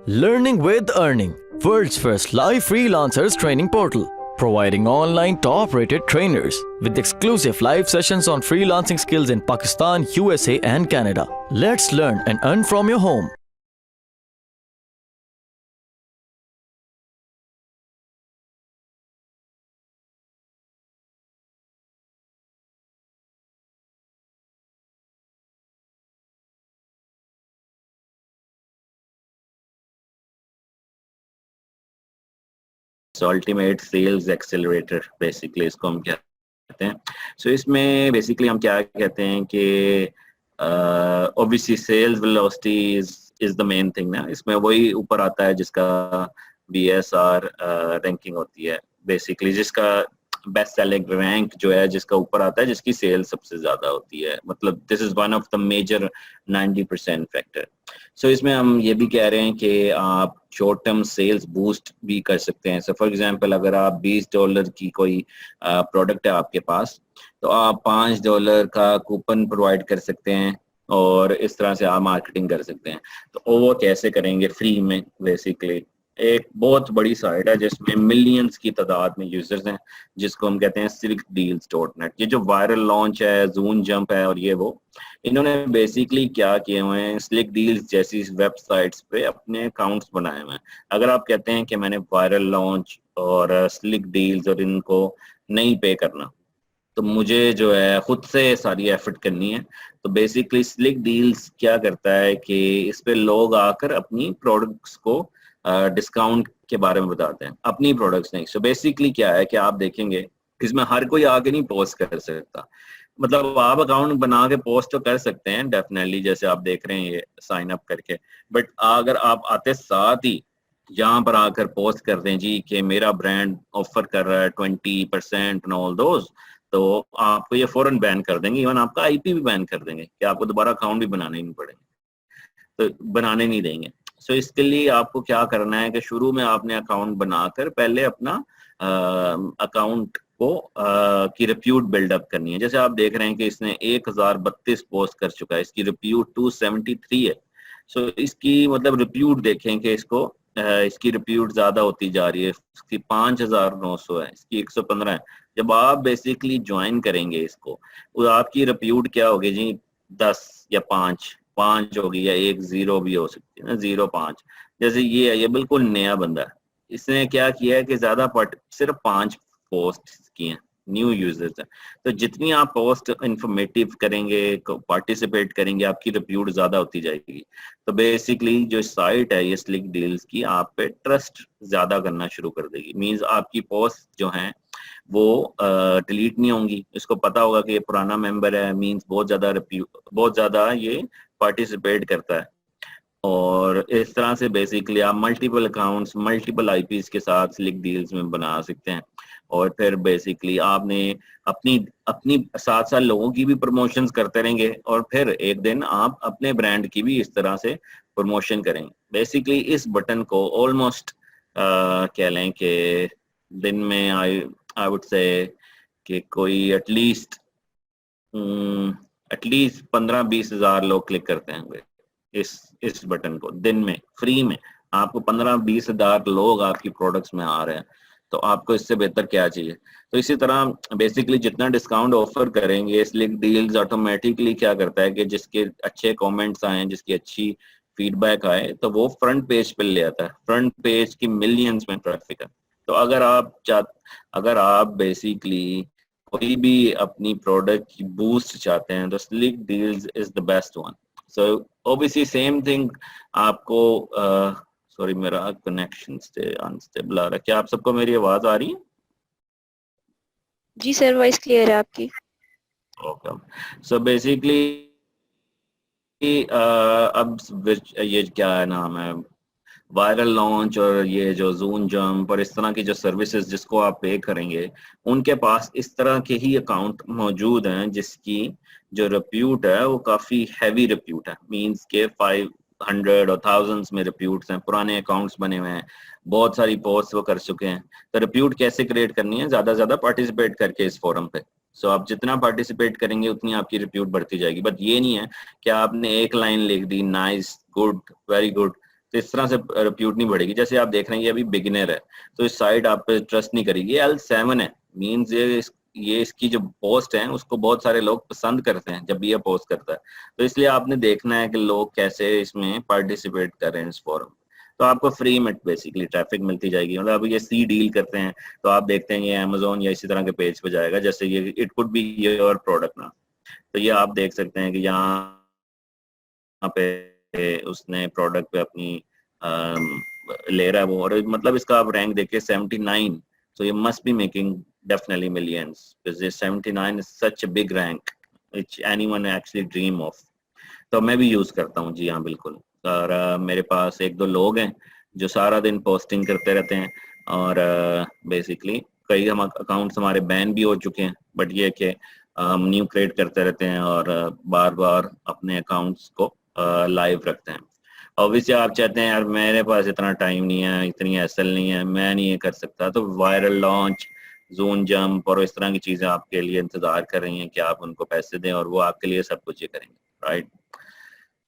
Learning with Earning, world's first live freelancers training portal, providing online top-rated trainers with exclusive live sessions on freelancing skills in Pakistan, USA and Canada. Let's learn and earn from your home. Ultimate sales accelerator basically इसको हम कहते हैं। सो इसमें basically हम क्या कहते हैं कि obviously sales velocity is the main thing ना। इसमें वही ऊपर आता है जिसका BSR रैंकिंग होती है, बेसिकली जिसका बेस्ट सेलिंग रैंक जो है जिसका ऊपर आता है, जिसकी सेल सबसे ज्यादा होती है। मतलब this is one of the major 90% factor. So इसमें हम ये भी कह रहे हैं कि आप शॉर्ट टर्म सेल्स बूस्ट भी कर सकते हैं। सो फॉर एग्जांपल अगर आप $20 की कोई प्रोडक्ट है आपके पास, तो आप $5 का कूपन प्रोवाइड कर सकते हैं और इस तरह से आप मार्केटिंग कर सकते हैं। तो वो कैसे करेंगे? फ्री में। बेसिकली एक बहुत बड़ी साइट है जिसमें मिलियंस की तादाद में यूजर्स हैं, जिसको हम कहते हैं SlickDeals.net। ये जो वायरल लॉन्च है, जून जंप है और ये वो, इन्होंने बेसिकली क्या किए हुए हैं, स्लिक डील्स जैसी वेबसाइट्स पे अपने अकाउंट्स बनाए हुए हैं। अगर आप कहते हैं कि मैंने वायरल लॉन्च और स्लिक डील्स और इनको नहीं पे करना, तो मुझे जो है खुद से सारी एफर्ट करनी है। तो बेसिकली स्लिक डील्स क्या करता है कि इस पे लोग आकर अपनी प्रोडक्ट्स को डिस्काउंट के बारे में बताते हैं, अपनी प्रोडक्ट्स नहीं। सो बेसिकली क्या है कि आप देखेंगे इसमें हर कोई आगे नहीं पोस्ट कर सकता। मतलब आप अकाउंट बना के पोस्ट तो कर सकते हैं डेफिनेटली, जैसे आप देख रहे हैं ये साइन अप करके, बट अगर आप आते साथ ही यहाँ पर आकर पोस्ट कर दें जी कि मेरा ब्रांड ऑफर कर रहा है 20% ऑल दोज, तो आपको ये फौरन बैन कर देंगे। इवन आपका IP भी बैन कर देंगे कि आपको दोबारा अकाउंट भी बनाने नहीं पड़ेंगे, तो बनाने नहीं देंगे। सो इसके लिए आपको क्या करना है कि शुरू में आपने अकाउंट बनाकर पहले अपना अकाउंट को की रिप्यूट बिल्डअप करनी है। जैसे आप देख रहे हैं कि इसने 1032 पोस्ट कर चुका है, इसकी रिप्यूट 273 है। सो इसकी मतलब रिप्यूट देखें कि इसको इसकी रिप्यूट ज्यादा होती जा रही है। इसकी 5900 है, इसकी 115 है। जब आप बेसिकली ज्वाइन करेंगे इसको, तो आपकी रिप्यूट क्या होगी जी? 10 या 5 होगी, या 1 0 भी हो सकती है ना, 0 5। जैसे ये है, ये बिल्कुल नया बंदा है। इसने क्या किया है कि सिर्फ 5 पोस्ट किए हैं, न्यू यूजर्स हैं। तो जितनी आप पोस्ट इंफॉर्मेटिव करेंगे, पार्टिसिपेट करेंगे, आपकी रिप्यूट ज्यादा होती जाएगी। तो बेसिकली जो साइट है ये स्लिक डील्स की आप पे ट्रस्ट ज्यादा करना शुरू कर देगी। मींस आपकी पोस्ट जो है वो डिलीट नहीं होंगी। इसको पता होगा कि ये पुराना मेंबर है, मींस बहुत ज्यादा ये पार्टिसिपेट करता है। और इस तरह से बेसिकली आप मल्टीपल अकाउंट्स, मल्टीपल IPs के साथ स्लिक डील्स में बना सकते हैं। और फिर बेसिकली आपने अपनी अपनी साथ साथ लोगों की भी प्रमोशंस करते रहेंगे, और फिर एक दिन आप अपने ब्रांड की भी इस तरह से प्रमोशन करेंगे। बेसिकली इस बटन को ऑलमोस्ट कह लें कि दिन में आई वुड से कि कोई एटलीस्ट 15-20 हज़ार लोग क्लिक करते हैं इस बटन को दिन में। फ्री में आपको 15-20 हज़ार लोग आपकी प्रोडक्ट्स में आ रहे हैं, तो आपको इससे बेहतर क्या चाहिए? तो इसी तरह बेसिकली जितना डिस्काउंट ऑफर करेंगे, स्लिक डील्स ऑटोमेटिकली क्या करता है कि जिसके अच्छे कमेंट्स आए, जिसकी अच्छी फीडबैक आए, तो वो फ्रंट पेज पे ले आता है। फ्रंट पेज की मिलियंस में ट्रैफिक है। तो अगर आप बेसिकली कोई भी अपनी प्रोडक्ट की बूस्ट चाहते हैं, तो slick deals is the best one. So obviously same thing आपको सॉरी मेरा कनेक्शन से अनस्टेबल आ रहा है। क्या आप सबको मेरी आवाज आ रही है? जी सर, वॉइस क्लियर है आपकी। ओके। सो बेसिकली अब ये क्या है नाम है, वायरल लॉन्च और ये जो जून जंप और इस तरह की जो सर्विसेज जिसको आप पे करेंगे, उनके पास इस तरह के ही अकाउंट मौजूद हैं जिसकी जो रिप्यूट है वो काफी हैवी रिप्यूट है। मींस के 500 और थाउजेंड्स में रिप्यूट्स हैं, पुराने अकाउंट्स बने हुए हैं, बहुत सारी पोस्ट वो कर चुके हैं। तो रिप्यूट कैसे क्रिएट करनी है? ज्यादा से ज्यादा पार्टिसिपेट करके इस फोरम पे। सो आप जितना पार्टिसिपेट करेंगे उतनी आपकी रिप्यूट बढ़ती जाएगी। बट ये नहीं है कि आपने एक लाइन लिख दी नाइस, गुड, वेरी गुड, तो इस तरह से रिप्यूट नहीं बढ़ेगी। जैसे आप देख रहे हैं ये अभी बिगिनर है, तो इस साइट आप पे ट्रस्ट नहीं करेगी। ये L7 है, मीन्स ये इसकी जो पोस्ट है उसको बहुत सारे लोग पसंद करते हैं जब भी ये पोस्ट करता है। तो इसलिए आपने देखना है कि लोग कैसे इसमें पार्टिसिपेट कर रहे हैं इस फोरम। तो आपको फ्री में बेसिकली ट्रैफिक मिलती जाएगी। मतलब अब ये सी डील करते हैं तो आप देखते हैं ये अमेजोन या इसी तरह के पेज पे जाएगा, जैसे ये it could be your product ना। तो ये आप देख सकते हैं कि यहाँ पे उसने प्रोडक्ट पे अपनी ले रहा है वो, और मतलब इसका आप रैंक देखिए 79। so you must be making definitely millions because this 79 is such a big rank which anyone actually dream of। तो मैं भी यूज करता हूँ जी हाँ बिल्कुल। और मेरे पास एक दो लोग हैं जो सारा दिन पोस्टिंग करते रहते हैं, और बेसिकली कई हम अकाउंट्स हमारे बैन भी हो चुके हैं, बट ये कि हम न्यू क्रिएट करते रहते हैं और बार बार अपने अकाउंट्स को लाइव रखते हैं। ऑब्वियसली आप चाहते हैं यार मेरे पास इतना टाइम नहीं है, इतनी एसएल नहीं है, मैं नहीं ये कर सकता, तो वायरल लॉन्च, जोन जंप और इस तरह की चीजें आपके लिए इंतजार कर रही हैं कि आप उनको पैसे दें और वो आपके लिए सब कुछ ये करेंगे, राइट।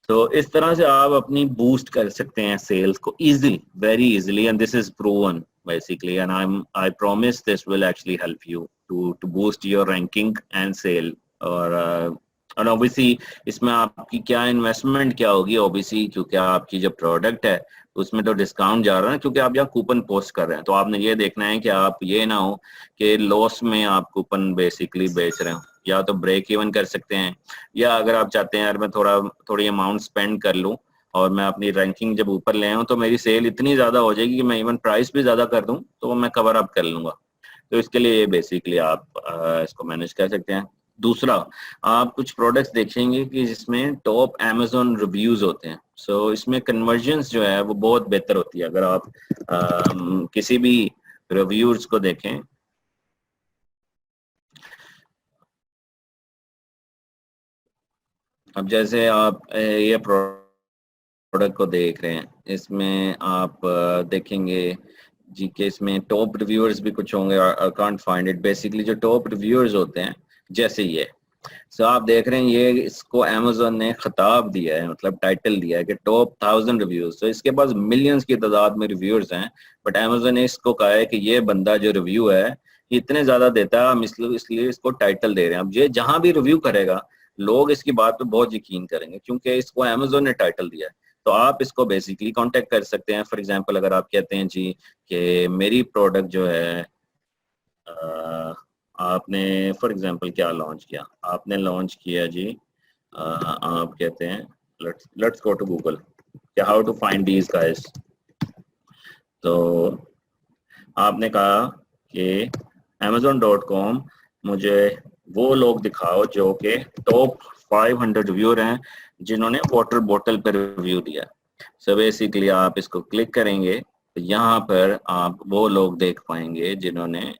तो इस तरह से आप अपनी बूस्ट कर सकते हैं सेल्स को easily, very easily, and this is proven basically, and I promise this will actually help you to boost your ranking and sale। और ऑब्वियसली इसमें आपकी क्या इन्वेस्टमेंट क्या होगी, ऑब्वियसली क्योंकि आपकी जो प्रोडक्ट है उसमें तो डिस्काउंट जा रहा है, क्योंकि आप यहाँ कूपन पोस्ट कर रहे हैं। तो आपने ये देखना है कि आप ये ना हो कि लॉस में आप कूपन बेसिकली बेच रहे हो। या तो ब्रेक इवन कर सकते हैं, या अगर आप चाहते हैं यार मैं थोड़ी अमाउंट स्पेंड कर लूँ और मैं अपनी रैंकिंग जब ऊपर ले आऊँ तो मेरी सेल इतनी ज्यादा हो जाएगी कि मैं इवन प्राइस भी ज्यादा कर दूं तो मैं कवर अप कर लूंगा। तो इसके लिए बेसिकली आप इसको मैनेज कर सकते हैं। दूसरा, आप कुछ प्रोडक्ट्स देखेंगे कि जिसमें टॉप Amazon रिव्यूज होते हैं। सो इसमें कन्वर्जेंस जो है वो बहुत बेहतर होती है। अगर आप किसी भी रिव्यूज को देखें, अब जैसे आप ये प्रोडक्ट को देख रहे हैं, इसमें आप देखेंगे जी के इसमें टॉप रिव्यूअर्स भी कुछ होंगे। I can't find it. Basically जो टॉप रिव्यूअर्स होते हैं जैसे ये, सो आप देख रहे हैं ये इसको अमेजोन ने खिताब दिया है, मतलब टाइटल दिया है कि टॉप 1000 रिव्यूज। तो इसके पास मिलियंस की तादाद में रिव्यूअर्स हैं, बट अमेजोन ने इसको कहा है कि ये बंदा जो रिव्यू है ये इतने ज्यादा देता है, हम इसलिए इसको टाइटल दे रहे हैं। अब ये जहां भी रिव्यू करेगा लोग इसकी बात पे बहुत यकीन करेंगे क्योंकि इसको अमेजोन ने टाइटल दिया है। तो आप इसको बेसिकली कांटेक्ट कर सकते हैं। फॉर एग्जांपल अगर आप कहते हैं जी कि मेरी प्रोडक्ट जो है आपने फॉर एग्जांपल क्या लॉन्च किया, आपने लॉन्च किया जी आप कहते हैं लेट्स गो टू गूगल क्या how to find these guys. तो आपने कहा कि amazon.com मुझे वो लोग दिखाओ जो कि टॉप 500 रिव्यूअर हैं जिन्होंने वाटर बोतल पर रिव्यू दिया। सो बेसिकली आप इसको क्लिक करेंगे तो यहाँ पर आप वो लोग देख पाएंगे जिन्होंने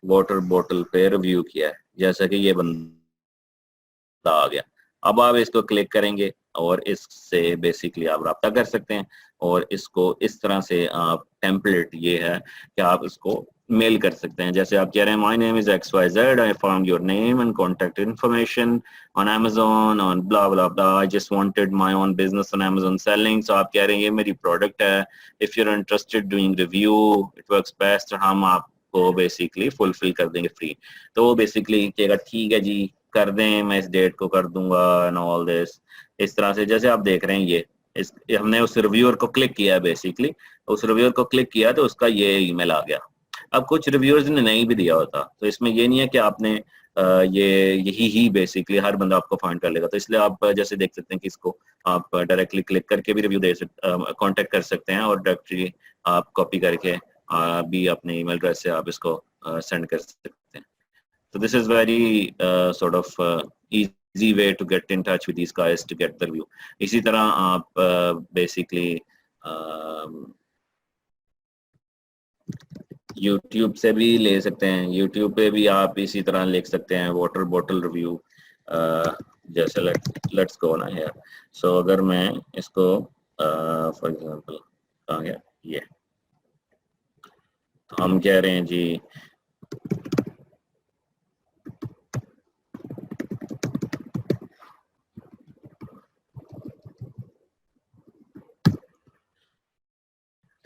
वाटर बोतल पे रिव्यू किया है, जैसा कि ये बंदा आ गया। अब आप इसको क्लिक करेंगे और इससे बेसिकली आप रब्ता कर सकते हैं, और इसको इस तरह से आप टेम्पलेट ये है कि आप इसको मेल कर सकते हैं। जैसे आप कह रहे हैं my name is XYZ, I found your name and contact information on Amazon on blah blah blah, I just wanted my own business on Amazon selling. So आप कह रहे हैं ये मेरी प्रोडक्ट है, if you are interested doing review it works best, हम आपको basically fulfil कर देंगे फ्री। तो वो बेसिकली कहेगा ठीक है जी कर दें, मैं इस डेट को कर दूंगा एंड ऑल दिस। इस तरह से जैसे आप देख रहे हैं ये हमने उस रिव्यूअर को क्लिक किया है, बेसिकली उस रिव्यूअर को क्लिक किया तो उसका ये ईमेल आ गया। अब कुछ रिव्यूअर्स ने नहीं भी दिया होता, तो इसमें ये नहीं है कि आपने ये यही ही बेसिकली हर बंदा आपको फाइंड कर लेगा। तो इसलिए आप जैसे देख सकते हैं कि इसको आप डायरेक्टली क्लिक करके भी रिव्यू दे सकते, कांटेक्ट कर सकते हैं, और डायरेक्टली आप कॉपी करके भी अपने ईमेल एड्रेस से आप इसको सेंड कर सकते हैं। So this is very sort of easy way to get in touch with these guys to get the review। इसी तरह आप basically YouTube से भी ले सकते हैं। YouTube पे भी आप इसी तरह लिख सकते हैं वाटर बॉटल रिव्यू। जैसे लेट्स गो ना यार। सो अगर मैं इसको फॉर एग्जांपल कहाँ गया ये, तो हम कह रहे हैं जी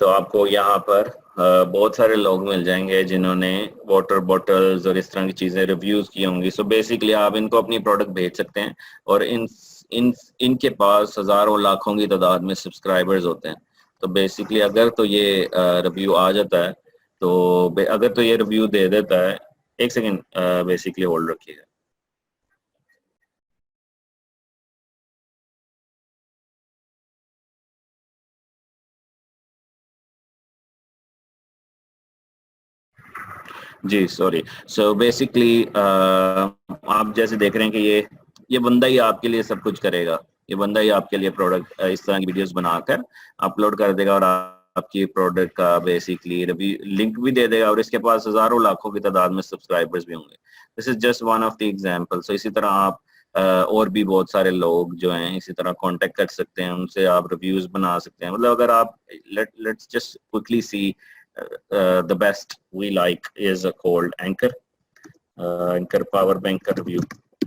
तो आपको यहाँ पर बहुत सारे लोग मिल जाएंगे जिन्होंने वाटर बॉटल्स और इस तरह की चीजें रिव्यूज की होंगी। सो बेसिकली आप इनको अपनी प्रोडक्ट भेज सकते हैं और इन इनके पास हजारों लाखों की तादाद में सब्सक्राइबर्स होते हैं। तो बेसिकली अगर तो ये रिव्यू आ जाता है, तो अगर तो ये रिव्यू दे देता है, एक सेकेंड बेसिकली होल्ड रखिएगा। जी सॉरी। सो बेसिकली आप जैसे देख रहे हैं कि ये बंदा ही आपके लिए सब कुछ करेगा। ये बंदा ही आपके लिए प्रोडक्ट इस तरह की वीडियोस बनाकर अपलोड कर देगा और आपकी प्रोडक्ट का बेसिकली रिव्यू लिंक भी दे देगा और इसके पास हजारों लाखों की तादाद में सब्सक्राइबर्स भी होंगे। This is just one of the example. So इसी तरह आप और भी बहुत सारे लोग जो हैं इसी तरह कांटेक्ट कर सकते हैं, उनसे आप रिव्यूज बना सकते हैं। मतलब अगर आप let's just quickly see the best we like is called Anchor power bank का रिव्यू।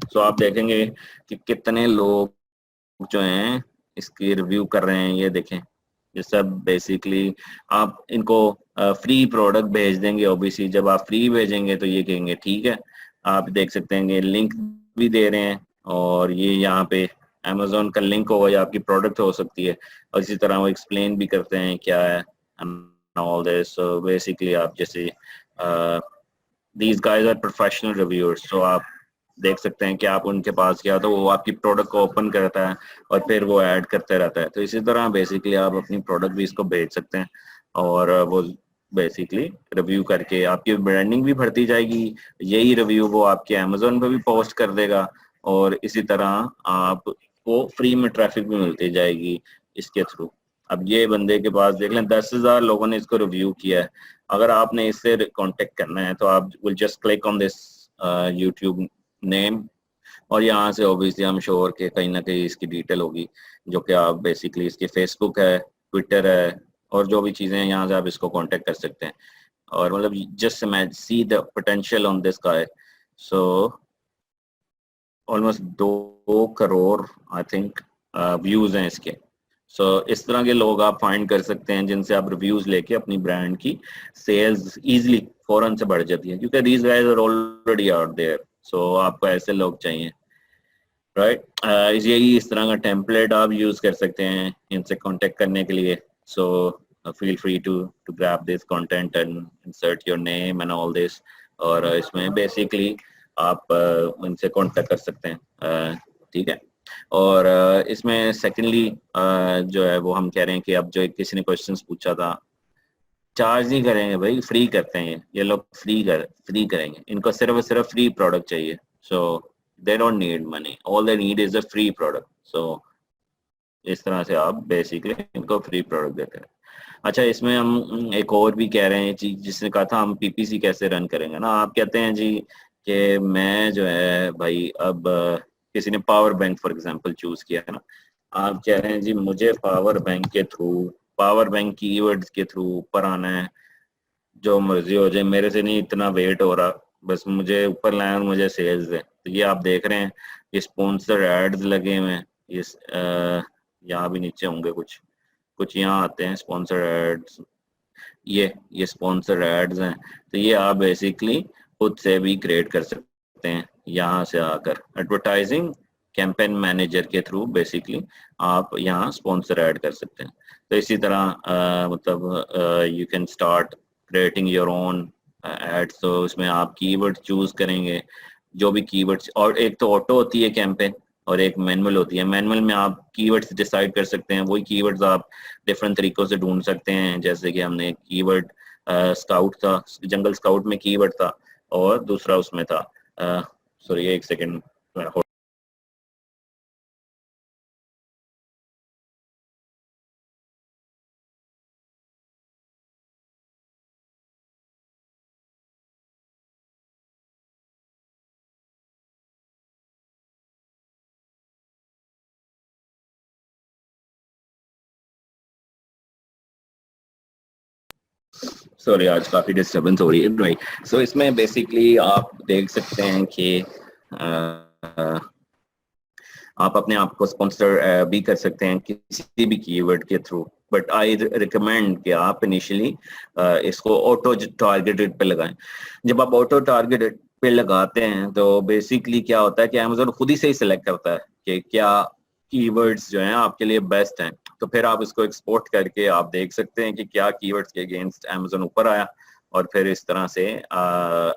सो आप देखेंगे कि कितने लोग जो हैं इसकी रिव्यू कर रहे हैं। ये देखें, ये सब बेसिकली आप इनको फ्री प्रोडक्ट भेज देंगे। ओबीसी जब आप फ्री भेजेंगे तो ये कहेंगे ठीक है। आप देख सकते हैं ये लिंक भी दे रहे हैं और ये यहाँ पे Amazon का लिंक होगा या आपकी प्रोडक्ट हो सकती है और इसी तरह वो एक्सप्लेन भी करते हैं क्या है all this. So basically आप जैसे these guys are professional reviewers, so आप देख सकते हैं कि आप उनके पास गया तो वो आपकी प्रोडक्ट को ओपन करता है और फिर वो ऐड करते रहता है। तो इसी तरह बेसिकली आप अपनी प्रोडक्ट भी इसको भेज सकते हैं और वो बेसिकली रिव्यू करके आपकी ब्रांडिंग भी बढ़ती जाएगी। यही रिव्यू वो आपके अमेजोन पे भी पोस्ट कर देगा और इसी तरह आपको फ्री में ट्रैफिक भी मिलती जाएगी इसके थ्रू। अब ये बंदे के पास देख लें 10,000 लोगों ने इसको रिव्यू किया है। अगर आपने इससे कांटेक्ट करना है तो आप will just click on this YouTube name और यहाँ से ऑब्वियसली हम श्योर के कहीं ना कहीं इसकी डिटेल होगी जो कि आप बेसिकली इसके फेसबुक है, ट्विटर है और जो भी चीज़ें हैं यहाँ से आप इसको कांटेक्ट कर सकते हैं। और मतलब just see the potential on this guy. So almost 2 crore I think views हैं इसके। सो इस तरह के लोग आप फाइंड कर सकते हैं जिनसे आप रिव्यूज लेके अपनी ब्रांड की सेल्स इजीली फौरन से बढ़ जाती है, क्योंकि these guys are already out there. So आपको ऐसे लोग चाहिए, राइट? यही इस तरह का टेम्पलेट आप यूज कर सकते हैं इनसे कांटेक्ट करने के लिए। So feel free to grab this content and insert your name and all this. और इसमें बेसिकली आप इनसे कांटेक्ट कर सकते हैं, ठीक है। और इसमें सेकेंडली जो है वो हम कह रहे हैं कि अब जो किसी ने क्वेश्चंस पूछा था, चार्ज नहीं करेंगे भाई, फ्री करते हैं। ये लोग फ्री करेंगे। इनको सिर्फ और सिर्फ फ्री प्रोडक्ट चाहिए। So they don't need money, all they need is a free product. So इस तरह से आप बेसिकली इनको फ्री प्रोडक्ट देते हैं। अच्छा, इसमें हम एक और भी कह रहे हैं चीज, जिसने कहा था हम पीपीसी कैसे रन करेंगे ना। आप कहते हैं जी कि मैं जो है भाई अब किसी ने power bank for example choose किया है ना, आप कह रहे हैं जी मुझे पावर बैंक के थ्रू, पावर बैंक कीवर्ड्स के थ्रू ऊपर आना है, जो मर्जी हो जाए, मेरे से नहीं इतना वेट हो रहा, बस मुझे ऊपर लाए और मुझे सेल्स दे। तो ये आप देख रहे हैं ये स्पॉन्सर एड्स लगे हुए हैं। इस यहाँ भी नीचे होंगे कुछ यहाँ आते हैं स्पॉन्सर एड्स। ये स्पॉन्सर एड्स हैं। तो ये आप बेसिकली खुद से भी क्रिएट कर सकते हैं। यहाँ से आकर एडवर्टाइजिंग कैंपेन मैनेजर के थ्रू बेसिकली आप यहाँ स्पॉन्सर ऐड कर सकते हैं। तो इसी तरह मतलब you can start creating your own ads. तो इसमें आप कीवर्ड चूज करेंगे, जो भी कीवर्ड्स, और एक तो ऑटो होती है कैंपेन और एक मैनुअल होती है। मैनुअल में आप कीवर्ड्स डिसाइड कर सकते हैं, वही कीवर्ड्स आप डिफरेंट तरीकों से ढूंढ सकते हैं। जैसे कि हमने कीवर्ड स्काउट था, जंगल स्काउट में कीवर्ड था और दूसरा उसमें था सॉरी एक सेकेंड। सॉरी आज काफी डिस्टर्बेंस हो रही है, राइट? सो इसमें बेसिकली आप देख सकते हैं कि आप अपने आप को स्पॉन्सर भी कर सकते हैं किसी भी कीवर्ड के थ्रू, बट आई रिकमेंड कि आप इनिशियली इसको ऑटो टारगेटेड पे लगाएं। जब आप ऑटो टारगेटेड पे लगाते हैं तो बेसिकली क्या होता है कि अमेजोन खुद ही से ही सिलेक्ट करता है कि क्या कीवर्ड्स जो हैं आपके लिए बेस्ट हैं। तो फिर आप इसको एक्सपोर्ट करके आप देख सकते हैं कि क्या कीवर्ड्स के अगेंस्ट अमेजोन ऊपर आया, और फिर इस तरह से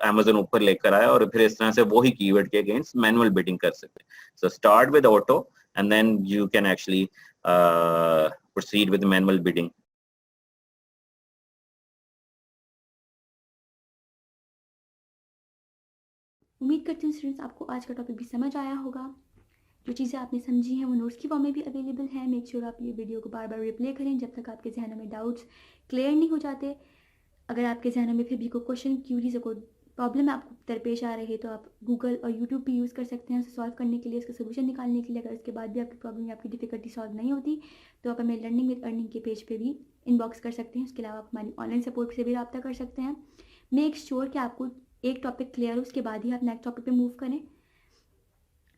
अमेजोन ऊपर लेकर आया, और फिर इस तरह से वही कीवर्ड के अगेंस्ट मैनुअल बिडिंग कर सकते हैं। So start with auto and then you can actually proceed with manual bidding. उम्मीद करती हूँ स्टूडेंट्स आपको आज का टॉपिक भी समझ आया होगा। जो चीज़ें आपने समझी हैं वो नोट्स की फॉर्म में भी अवेलेबल है। मेक श्योर आप ये वीडियो को बार बार रिप्ले करें जब तक आपके जहनों में डाउट्स क्लियर नहीं हो जाते। अगर आपके जहनों में फिर भी कोई क्वेश्चन, क्यूरीज और कोई प्रॉब्लम आपको दरपेश आ रही है तो आप गूगल और यूट्यूब भी यूज़ कर सकते हैं उसे सॉल्व करने के लिए, उसका सोल्यूशन निकालने के लिए। अगर उसके बाद भी आपकी प्रॉब्लम या आपकी डिफिकल्टी सॉल्व नहीं होती तो आप हमें लर्निंग विद अर्निंग के पेज पे भी इनबॉक्स कर सकते हैं। उसके अलावा आप हमारी ऑनलाइन सपोर्ट से भी रब्ता कर सकते हैं। मेक श्योर कि आपको एक टॉपिक क्लियर हो, उसके बाद ही आप नेक्स्ट टॉपिक पे मूव करें।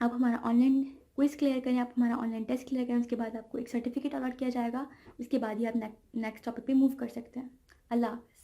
आप हमारा ऑनलाइन क्विज क्लियर करें, आप हमारा ऑनलाइन टेस्ट क्लियर करें, उसके बाद आपको एक सर्टिफिकेट अलॉट किया जाएगा। उसके बाद ही आप नेक्स्ट टॉपिक पे मूव कर सकते हैं। अल्लाह हाफ़िज़।